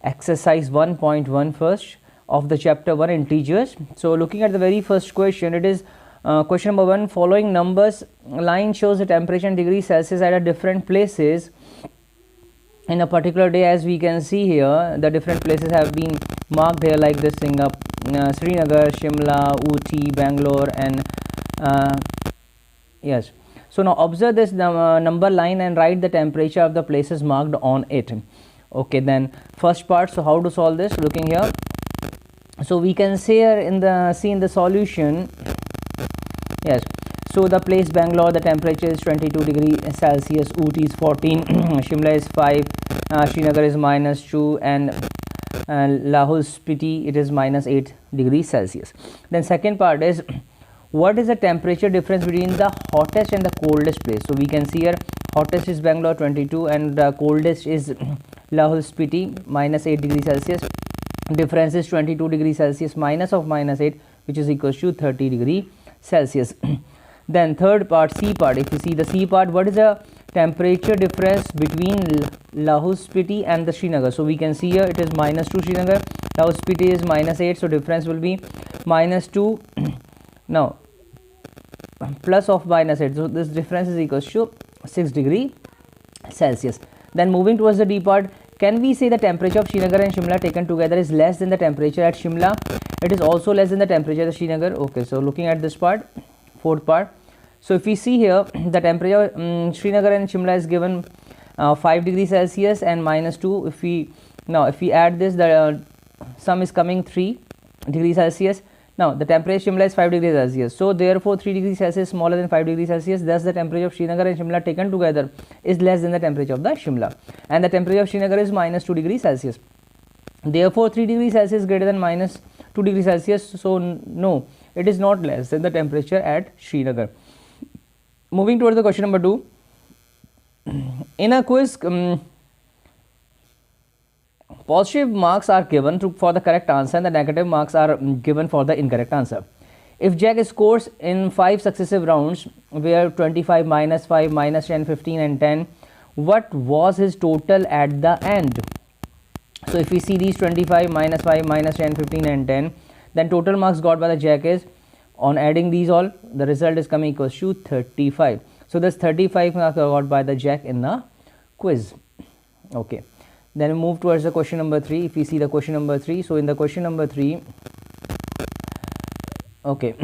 exercise 1.1 first of the chapter 1 integers. So looking at the very first question, it is question number 1. Following numbers line shows the temperature in degrees Celsius at a different places in a particular day. As we can see here, the different places have been marked here like this thing up: Srinagar, Shimla, Ooty, Bangalore, and yes. So now observe this number line and write the temperature of the places marked on it. Okay, then first part. So how to solve this? Looking here, so we can see here in the solution. Yes, so the place Bangalore, the temperature is 22 degrees Celsius, Ooty is 14, Shimla is 5, Srinagar is -2, and Lahul Spiti it is -8 degrees Celsius. Then second part is, what is the temperature difference between the hottest and the coldest place? So we can see here, hottest is Bangalore 22 and the coldest is Lahul Spiti -8 degrees Celsius. Difference is 22 degrees Celsius minus of -8, which is equals to 30 degrees Celsius. Then third part, C part. If you see the C part, what is the temperature difference between Lahul Spiti and the Srinagar? So we can see here it is -2 Srinagar, Lahul Spiti is -8, so difference will be -2 now plus of -8, so this difference is equals to 6 degrees Celsius. Then moving towards the D part, can we say the temperature of Srinagar and Shimla taken together is less than the temperature at Shimla? It is also less than the temperature at Srinagar. Okay, so looking at this part, fourth part. So if we see here, the temperature Srinagar and Shimla is given 5 degrees Celsius and -2. If we add this, the sum is coming 3 degrees Celsius. Now the temperature Shimla is 5 degrees Celsius, so therefore 3 degrees Celsius smaller than 5 degrees Celsius. Thus the temperature of Srinagar and Shimla taken together is less than the temperature of the Shimla, and the temperature of Srinagar is -2 degrees Celsius. Therefore 3 degrees Celsius is greater than -2 degrees Celsius, so no, it is not less than the temperature at Srinagar. Moving towards the question number 2. In a quiz, positive marks are given for the correct answer and the negative marks are given for the incorrect answer. If Jack scores in 5 successive rounds, where 25, -5, -10, 15 and 10, what was his total at the end? So if we see these 25, -5, -10, 15 and 10, then total marks got by the Jack is, on adding these all, the result is coming equals to 35. So this 35 marks are got by the Jack in the quiz. Okay. Then we move towards the question number 3. If we see the question number 3, so in the question number 3, okay,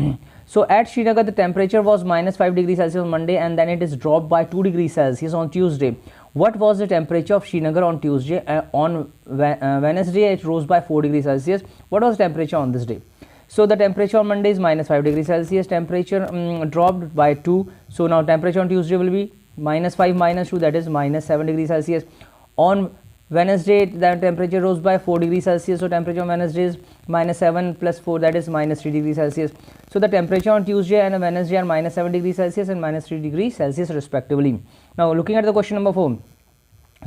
so at Srinagar the temperature was -5 degrees Celsius on Monday, and then it is dropped by 2 degrees Celsius on Tuesday. What was the temperature of Srinagar on Tuesday? On Wednesday it rose by 4 degrees Celsius. What was the temperature on this day? So the temperature on Monday is -5 degrees Celsius, temperature dropped by 2, so now temperature on Tuesday will be -5 -2, that is -7 degrees Celsius. On Wednesday the temperature rose by 4 degrees Celsius, so temperature on Wednesday is -7 plus 4, that is -3 degrees Celsius. So the temperature on Tuesday and Wednesday are -7 degrees Celsius and -3 degrees Celsius respectively. Now looking at the question number 4.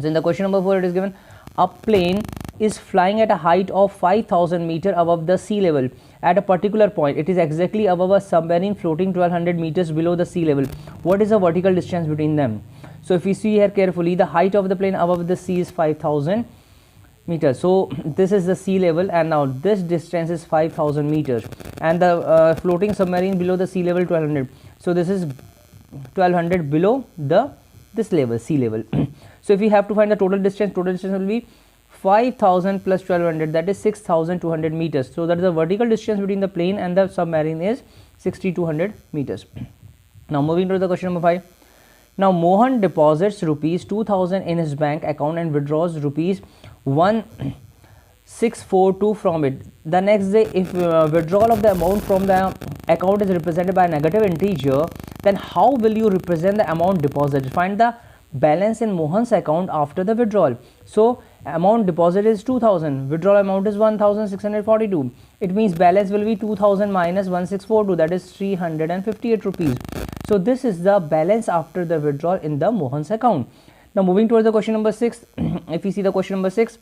So in the question number 4 it is given, a plane is flying at a height of 5,000 meter above the sea level. At a particular point, it is exactly above a submarine floating 1200 meters below the sea level. What is the vertical distance between them? So if we see here carefully, the height of the plane above the sea is 5,000 meters. So this is the sea level, and now this distance is 5,000 meters, and the floating submarine below the sea level 1200. So this is 1200 below this level, sea level. So if we have to find the total distance will be 5,000 plus 1200, that is 6,200 meters. So that is the vertical distance between the plane and the submarine is 6,200 meters. Now moving to the question number 5. Now Mohan deposits rupees 2,000 in his bank account and withdraws rupees 1,642 from it. The next day, if withdrawal of the amount from the account is represented by a negative integer, then how will you represent the amount deposited? Find the balance in Mohan's account after the withdrawal. So amount deposited is 2,000, withdrawal amount is 1,642. It means balance will be 2,000 minus 1,642, that is 358 rupees. So this is the balance after the withdrawal in the Mohan's account. Now moving towards the question number 6. If you see the question number 6,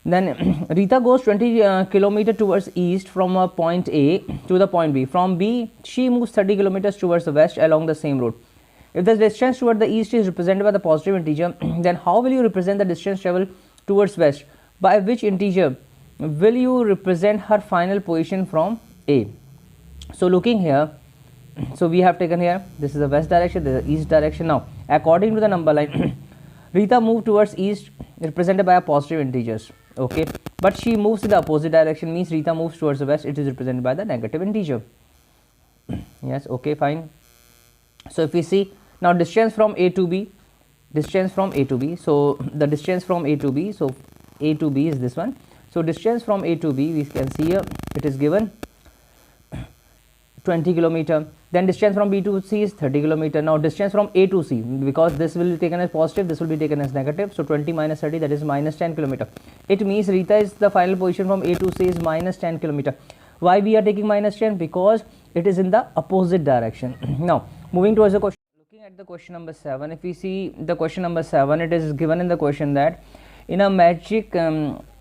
then Rita goes 20 kilometer towards east from a point A to the point B. From B, she moves 30 kilometers towards the west along the same road. If the distance toward the east is represented by the positive integer, then how will you represent the distance traveled towards west? By which integer will you represent her final position from A? So looking here, so we have taken here, this is the west direction, this is the east direction. Now according to the number line, Rita moved towards east, represented by a positive integers, okay, but she moves in the opposite direction, means Rita moves towards the west, it is represented by the negative integer. Yes, okay, fine. So if we see now distance from A to B, so the distance from A to B, so A to B is this one. So distance from A to B, we can see here it is given 20 kilometer. Then distance from B to C is 30 kilometer. Now distance from A to C, because this will be taken as positive, this will be taken as negative, so 20 minus 30, that is minus 10 kilometer. It means Rita is the final position from A to C is minus 10 kilometer. Why we are taking minus 10? Because it is in the opposite direction. Now moving towards the question, looking at the question number 7, if we see the question number 7, it is given in the question that in a magic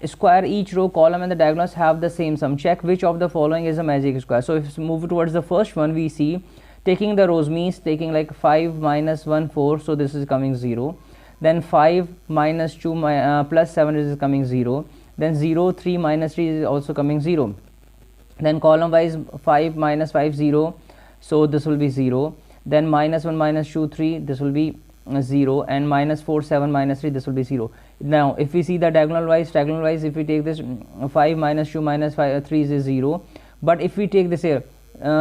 square, each row, column and the diagonals have the same sum. Check which of the following is a magic square. So if we move towards the first one, we see taking the rows means taking like 5 minus 1 4, so this is coming 0. Then 5 minus 2 plus 7 is coming 0. Then 0 3 minus 3 is also coming 0. Then column wise 5 minus 5 0, so this will be 0. Then minus 1 minus 2 3, this will be 0, and minus 4 7 minus 3, this will be 0. Now if we see the diagonal wise, if we take this 5 minus 2 minus 3 is 0, but if we take this here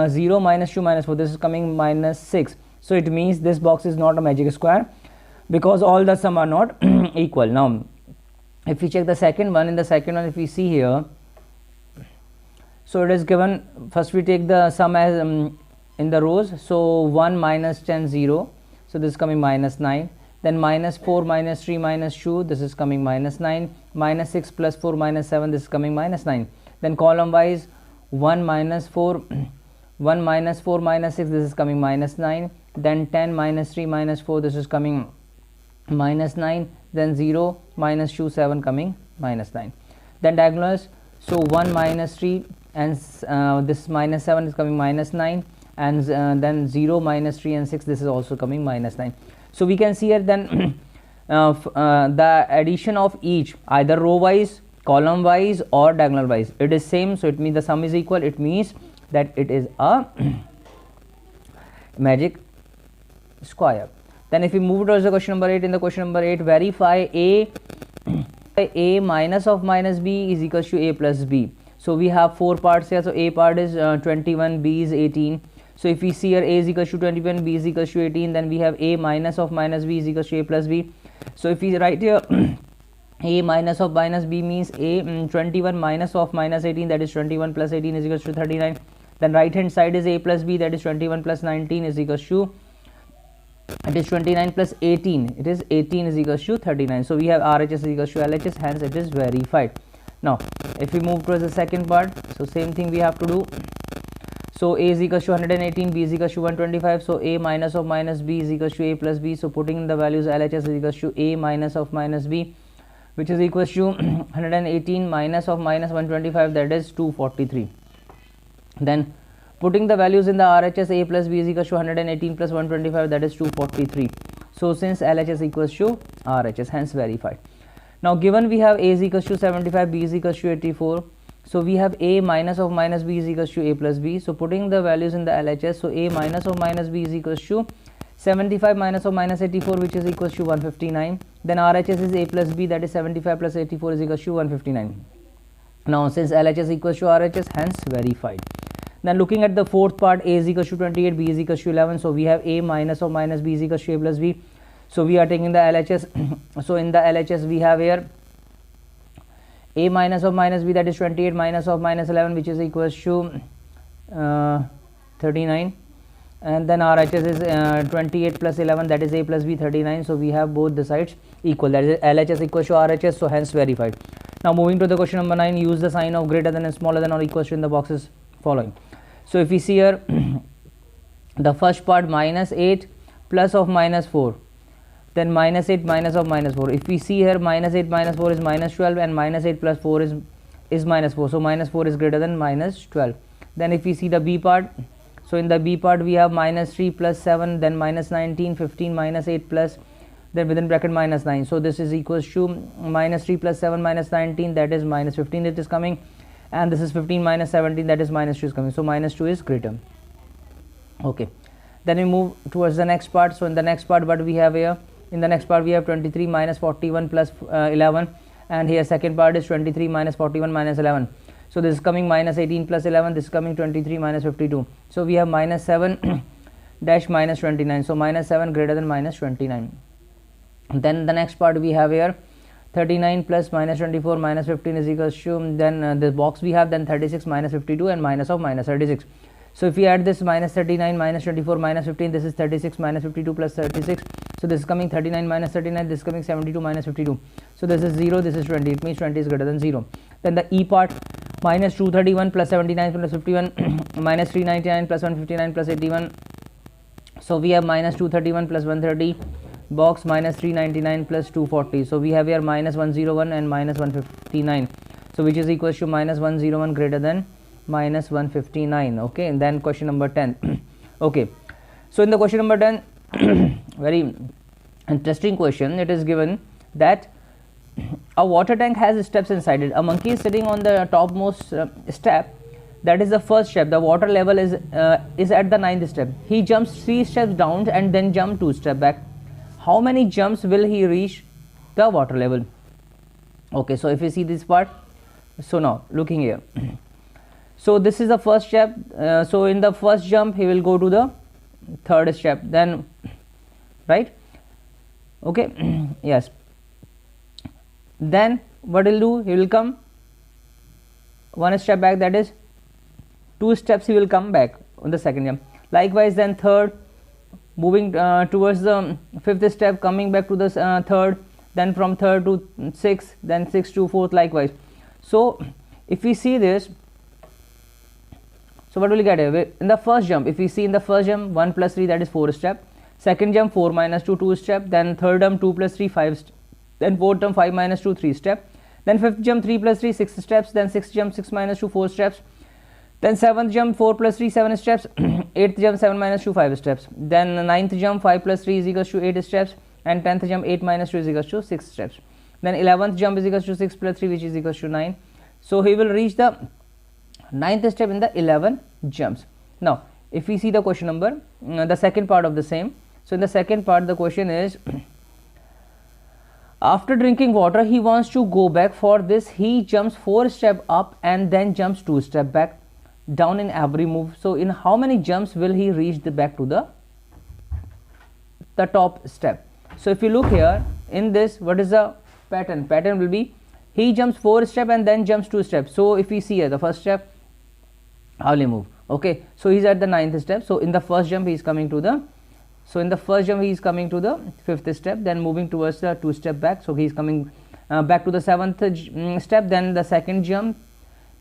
0 minus 2 minus 4, this is coming minus 6, so it means this box is not a magic square because all the sum are not equal. Now if we check the second one, in the second one if we see here, so it is given, first we take the sum as in the rows, so 1 minus 10 0, so this is coming minus 9. Then minus 4 minus 3 minus 2, this is coming minus 9. Minus 6 plus 4 minus 7, this is coming minus 9. Then column wise 1 minus 4 1 minus 4 minus 6, this is coming minus 9. Then 10 minus 3 minus 4, this is coming minus 9. Then 0 minus 2 7 coming minus 9. Then diagonals, so 1 minus 3 and this minus 7 is coming minus 9, and then 0 minus 3 and 6, this is also coming minus 9. So we can see here then the addition of each, either row wise, column wise or diagonal wise, it is same, so it means the sum is equal. It means that it is a magic square. Then if we move towards the question number 8, in the question number 8, verify a minus of minus b is equals to a plus b. So we have 4 parts here. So a part is 21, b is 18. So if we see here a is equals to 21, b is equals to 18, then we have a minus of minus b is equals to a plus b. So if we write here a minus of minus b means a 21 minus of minus 18, that is 21 plus 18 is equals to 39. Then right hand side is a plus b, that is 21 plus 19 is equals to, it is 29 plus 18, it is 18 is equals to 39. So we have RHS is equals to LHS, hence it is verified. Now if we move towards the second part, so same thing we have to do. So a is equals to 118, b is equals to 125. So a minus of minus b is equals to a plus b. So putting in the values, LHS is equals to a minus of minus b, which is equals to 118 minus of minus 125, that is 243. Then putting the values in the RHS, a plus b is equals to 118 plus 125, that is 243. So since LHS equals to RHS, hence verified. Now given we have a is equals to 75, b is equals to 84. So we have a minus of minus b is equals to a plus b. So putting the values in the LHS, so a minus of minus b is equals to 75 minus of minus 84, which is equals to 159. Then RHS is a plus b, that is 75 plus 84 is equals to 159. Now since LHS equals to RHS, hence verified. Then looking at the fourth part, a is equals to 28, b is equals to 11. So we have a minus of minus b is equals to a plus b. So we are taking the LHS. So in the LHS we have here a minus of minus b, that is 28 minus of minus 11, which is equals to 39. And then RHS is 28 plus 11, that is a plus b, 39. So we have both the sides equal, that is LHS equals to RHS, so hence verified. Now moving to the question number 9, use the sign of greater than and smaller than or equals to in the boxes following. So if we see here the first part, minus 8 plus of minus 4, then minus 8 minus of minus 4. If we see here, minus 8 minus 4 is minus 12, and minus 8 plus 4 is minus 4. So minus 4 is greater than minus 12. Then if we see the b part, So in the B part we have minus 3 plus 7, then minus 19, 15, minus 8 plus, then within bracket minus 9. So this is equals to minus 3 plus 7 minus 19, that is minus 15 it is coming, and this is 15 minus 17, that is minus 2 is coming. So minus 2 is greater. Okay, then we move towards the next part. So in the next part what we have here, in the next part we have 23 minus 41 plus 11, and here second part is 23 minus 41 minus 11. So this is coming minus 18 plus 11, this is coming 23 minus 52. So we have minus 7 dash minus 29. So minus 7 greater than minus 29. Then the next part we have here 39 plus minus 24 minus 15 is equals to, then the box we have, then 36 minus 52 and minus of minus 36. So if we add this minus 39 minus 24 minus 15, this is 36 minus 52 plus 36. So this is coming 39 minus 39, this is coming 72 minus 52. So this is 0, this is 20, it means 20 is greater than 0. Then the E part, minus 231 plus 79 plus 51 minus 399 plus 159 plus 81. So we have minus 231 plus 130, box minus 399 plus 240. So we have here minus 101 and minus 159. So which is equals to minus 101 greater than minus 159. Okay, and then question number 10. Okay, so in the question number 10, very interesting question. It is given that a water tank has steps inside it. A monkey is sitting on the topmost step, that is the first step. The water level is at the 9th step. He jumps 3 steps down and then jump 2 steps back. How many jumps will he reach the water level? Okay, so if you see this part, so now looking here, so this is the first step. So in the first jump he will go to the 3rd step, then right, okay, yes, then what he'll do, he will come 1 step back, that is 2 steps he will come back on the second jump. Likewise, then 3rd, moving towards the 5th step, coming back to the 3rd, then from 3rd to 6th, then 6th to 4th, likewise. So if we see this, so what will we get here? In the first jump, if we see in the first jump 1 plus 3, that is 4 step, second jump 4 minus 2, 2 step, then third jump 2 plus 3, 5 step, then fourth jump 5 minus 2, 3 step, then fifth jump 3 plus 3, 6 steps, then sixth jump 6 minus 2, 4 steps, then 7th jump 4 plus 3, 7 steps, 8th jump 7 minus 2, 5 steps, then 9th jump 5 plus 3 is equals to 8 steps, and 10th jump 8 minus 2 is equals to 6 steps, then 11th jump is equals to 6 plus 3, which is equals to 9. So he will reach the 9th step in the 11 jumps. Now if we see the question number, the second part of the same. So in the second part the question is, after drinking water he wants to go back. For this he jumps 4 steps up and then jumps 2 steps back down in every move. So in how many jumps will he reach the back to the top step? So if you look here in this, what is the pattern? Pattern will be he jumps 4 steps and then jumps 2 steps. So if we see here the first step, how will he move? Okay, so he's at the 9th step. So in the first jump he is coming to the, so in the first jump he is coming to the 5th step, then moving towards the 2 step back. So he is coming back to the 7th step, then the second jump,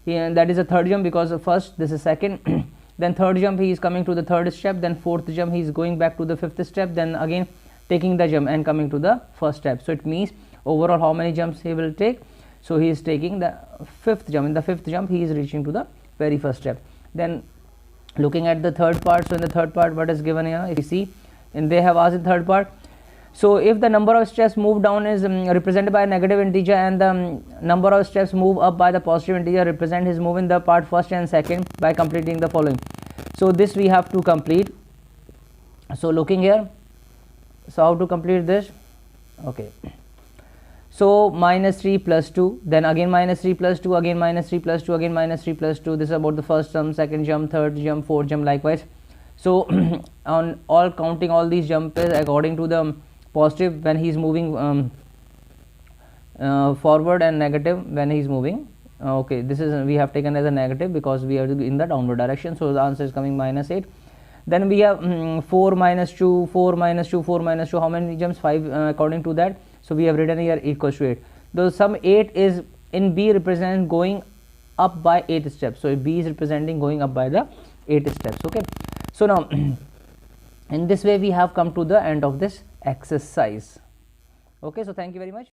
that is the 3rd jump, because the first, this is second, then 3rd jump he is coming to the 3rd step, then 4th jump he is going back to the 5th step, then again taking the jump and coming to the 1st step. So it means overall how many jumps he will take? So he is taking the 5th jump. In the 5th jump he is reaching to the very first step. Then looking at the third part, so in the third part what is given here, if you see, and they have asked in third part, so if the number of steps moved down is represented by a negative integer and the number of steps move up by the positive integer, represent his move in the part first and second by completing the following. So this we have to complete. So looking here, so how to complete this? Okay, so minus 3 plus 2, then again minus 3 plus 2, again minus 3 plus 2, again minus 3 plus 2. This is about the first jump, second jump, third jump, fourth jump, likewise. So on all counting all these jumps according to the positive when he is moving forward, and negative when he is moving. Okay, this is we have taken as a negative because we are in the downward direction. So the answer is coming minus 8. Then we have 4 minus 2, 4 minus 2, 4 minus 2. How many jumps? 5 according to that. So we have written here equals to 8. The sum 8 is in B represents going up by 8 steps. So B is representing going up by the 8 steps. Okay. So now in this way we have come to the end of this exercise. Okay. So thank you very much.